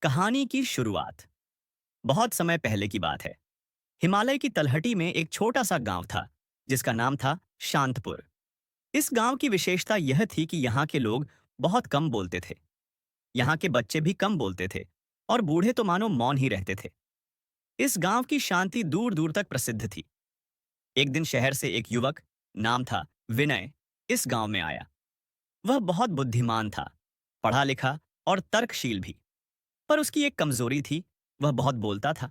कहानी की शुरुआत बहुत समय पहले की बात है। हिमालय की तलहटी में एक छोटा सा गांव था जिसका नाम था शांतपुर। इस गांव की विशेषता यह थी कि यहाँ के लोग बहुत कम बोलते थे। यहाँ के बच्चे भी कम बोलते थे और बूढ़े तो मानो मौन ही रहते थे। इस गांव की शांति दूर दूर तक प्रसिद्ध थी। एक दिन शहर से एक युवक, नाम था विनय, इस गांव में आया। वह बहुत बुद्धिमान था, पढ़ा लिखा और तर्कशील भी। पर उसकी एक कमजोरी थी, वह बहुत बोलता था।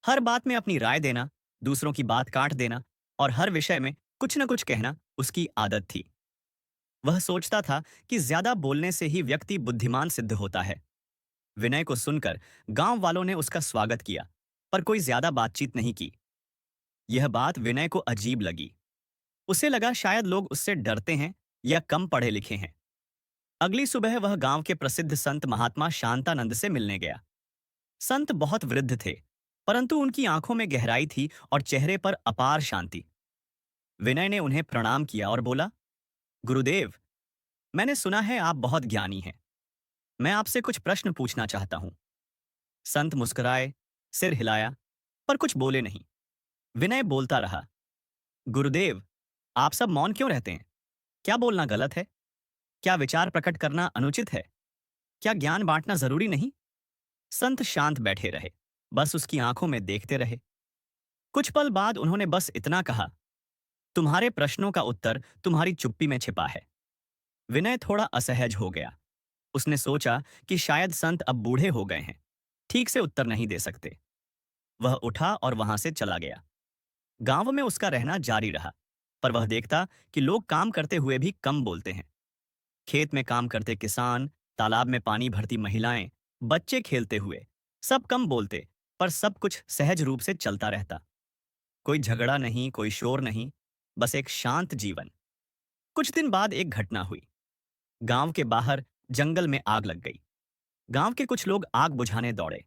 हर बात में अपनी राय देना, दूसरों की बात काट देना और हर विषय में कुछ न कुछ कहना उसकी आदत थी। वह सोचता था कि ज्यादा बोलने से ही व्यक्ति बुद्धिमान सिद्ध होता है। विनय को सुनकर गांव वालों ने उसका स्वागत किया, पर कोई ज्यादा बातचीत नहीं की। यह बात विनय को अजीब लगी। उसे लगा शायद लोग उससे डरते हैं या कम पढ़े लिखे हैं। अगली सुबह वह गांव के प्रसिद्ध संत महात्मा शांतानंद से मिलने गया। संत बहुत वृद्ध थे, परंतु उनकी आंखों में गहराई थी और चेहरे पर अपार शांति। विनय ने उन्हें प्रणाम किया और बोला, गुरुदेव, मैंने सुना है आप बहुत ज्ञानी हैं। मैं आपसे कुछ प्रश्न पूछना चाहता हूं। संत मुस्कुराए, सिर हिलाया, पर कुछ बोले नहीं। विनय बोलता रहा, गुरुदेव, आप सब मौन क्यों रहते हैं? क्या बोलना गलत है? क्या विचार प्रकट करना अनुचित है? क्या ज्ञान बांटना जरूरी नहीं? संत शांत बैठे रहे, बस उसकी आंखों में देखते रहे। कुछ पल बाद उन्होंने बस इतना कहा, तुम्हारे प्रश्नों का उत्तर तुम्हारी चुप्पी में छिपा है। विनय थोड़ा असहज हो गया। उसने सोचा कि शायद संत अब बूढ़े हो गए हैं, ठीक से उत्तर नहीं दे सकते। वह उठा और वहां से चला गया। गांव में उसका रहना जारी रहा, पर वह देखता कि लोग काम करते हुए भी कम बोलते हैं। खेत में काम करते किसान, तालाब में पानी भरती महिलाएं, बच्चे खेलते हुए, सब कम बोलते, पर सब कुछ सहज रूप से चलता रहता। कोई झगड़ा नहीं, कोई शोर नहीं, बस एक शांत जीवन। कुछ दिन बाद एक घटना हुई। गांव के बाहर जंगल में आग लग गई। गांव के कुछ लोग आग बुझाने दौड़े।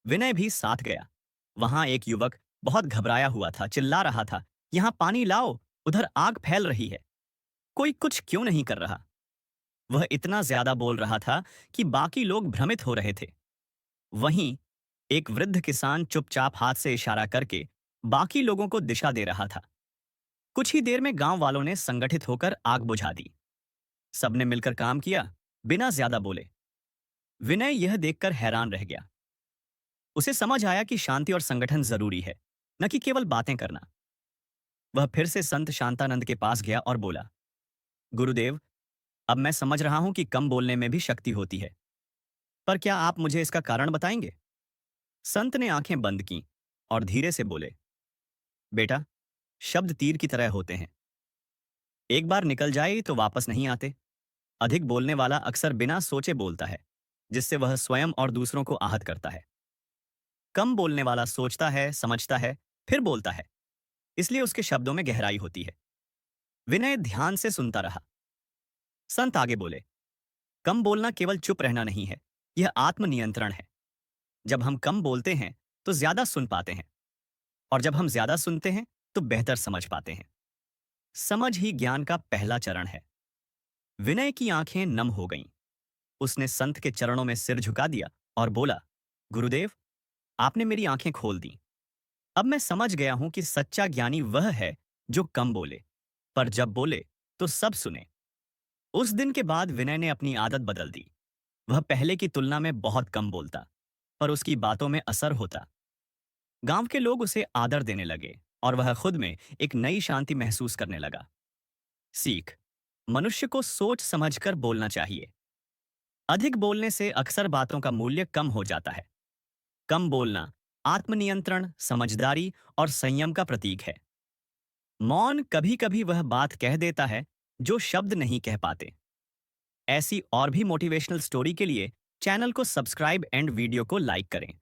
विनय भी साथ गया। वहां एक युवक बहुत घबराया हुआ था, चिल्ला रहा था, यहां पानी लाओ, उधर आग फैल रही है। कोई कुछ क्यों नहीं कर रहा? वह इतना ज्यादा बोल रहा था कि बाकी लोग भ्रमित हो रहे थे। वहीं एक वृद्ध किसान चुपचाप हाथ से इशारा करके बाकी लोगों को दिशा दे रहा था। कुछ ही देर में गांव वालों ने संगठित होकर आग बुझा दी। सबने मिलकर काम किया, बिना ज्यादा बोले। विनय यह देखकर हैरान रह गया। उसे समझ आया कि शांति और संगठन जरूरी है, न कि केवल बातें करना। वह फिर से संत शांतानंद के पास गया और बोला, गुरुदेव, अब मैं समझ रहा हूं कि कम बोलने में भी शक्ति होती है, पर क्या आप मुझे इसका कारण बताएंगे? संत ने आंखें बंद की और धीरे से बोले, बेटा, शब्द तीर की तरह होते हैं। एक बार निकल जाए तो वापस नहीं आते। अधिक बोलने वाला अक्सर बिना सोचे बोलता है, जिससे वह स्वयं और दूसरों को आहत करता है। कम बोलने वाला सोचता है, समझता है, फिर बोलता है, इसलिए उसके शब्दों में गहराई होती है। विनय ध्यान से सुनता रहा। संत आगे बोले, कम बोलना केवल चुप रहना नहीं है, यह आत्मनियंत्रण है। जब हम कम बोलते हैं तो ज्यादा सुन पाते हैं, और जब हम ज्यादा सुनते हैं तो बेहतर समझ पाते हैं। समझ ही ज्ञान का पहला चरण है। विनय की आंखें नम हो गईं। उसने संत के चरणों में सिर झुका दिया और बोला, गुरुदेव, आपने मेरी आंखें खोल दी। अब मैं समझ गया हूं कि सच्चा ज्ञानी वह है जो कम बोले, पर जब बोले तो सब सुने। उस दिन के बाद विनय ने अपनी आदत बदल दी। वह पहले की तुलना में बहुत कम बोलता, पर उसकी बातों में असर होता। गांव के लोग उसे आदर देने लगे और वह खुद में एक नई शांति महसूस करने लगा। सीख, मनुष्य को सोच समझकर बोलना चाहिए। अधिक बोलने से अक्सर बातों का मूल्य कम हो जाता है। कम बोलना आत्मनियंत्रण, समझदारी और संयम का प्रतीक है। मौन कभी कभी वह बात कह देता है जो शब्द नहीं कह पाते। ऐसी और भी मोटिवेशनल स्टोरी के लिए चैनल को सब्सक्राइब एंड वीडियो को लाइक करें।